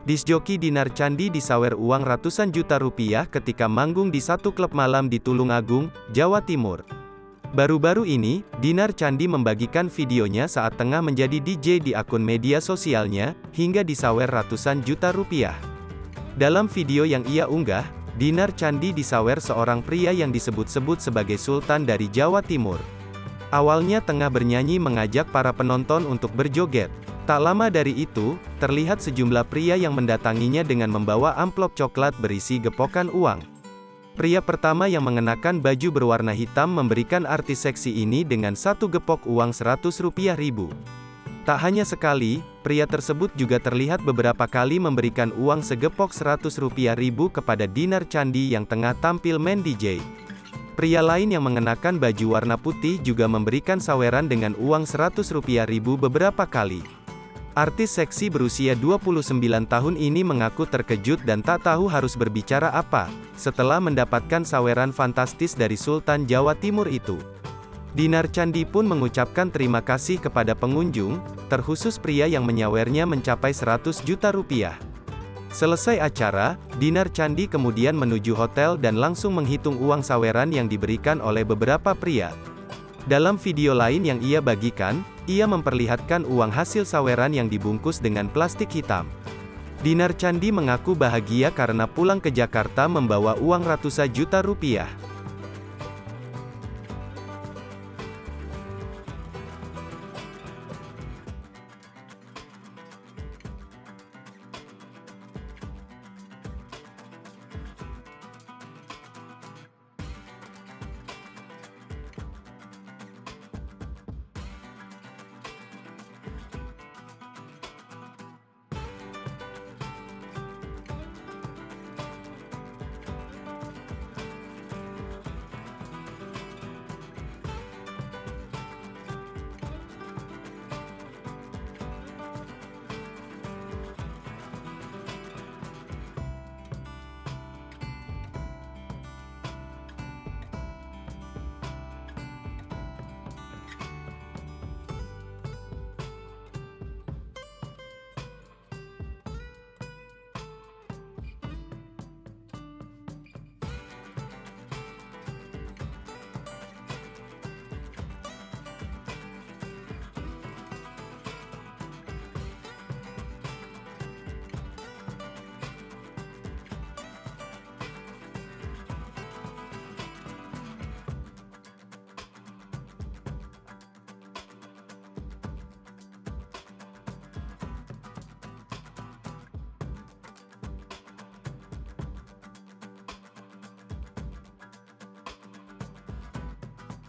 Disjoki Dinar Candi disawer uang ratusan juta rupiah ketika manggung di satu klub malam di Tulungagung, Jawa Timur. Baru-baru ini, Dinar Candi membagikan videonya saat tengah menjadi DJ di akun media sosialnya, hingga disawer ratusan juta rupiah. Dalam video yang ia unggah, Dinar Candi disawer seorang pria yang disebut-sebut sebagai Sultan dari Jawa Timur. Awalnya tengah bernyanyi mengajak para penonton untuk berjoget. Tak lama dari itu, terlihat sejumlah pria yang mendatanginya dengan membawa amplop coklat berisi gepokan uang. Pria pertama yang mengenakan baju berwarna hitam memberikan artis seksi ini dengan satu gepok uang Rp100.000 ribu. Tak hanya sekali, pria tersebut juga terlihat beberapa kali memberikan uang segepok Rp100.000 ribu kepada Dinar Candi yang tengah tampil main DJ. Pria lain yang mengenakan baju warna putih juga memberikan saweran dengan uang Rp100.000 ribu beberapa kali. Artis seksi berusia 29 tahun ini mengaku terkejut dan tak tahu harus berbicara apa, setelah mendapatkan saweran fantastis dari Sultan Jawa Timur itu. Dinar Candi pun mengucapkan terima kasih kepada pengunjung, terkhusus pria yang menyawernya mencapai 100 juta rupiah. Selesai acara, Dinar Candi kemudian menuju hotel dan langsung menghitung uang saweran yang diberikan oleh beberapa pria. Dalam video lain yang ia bagikan, ia memperlihatkan uang hasil saweran yang dibungkus dengan plastik hitam. Dinar Candi mengaku bahagia karena pulang ke Jakarta membawa uang ratusan juta rupiah.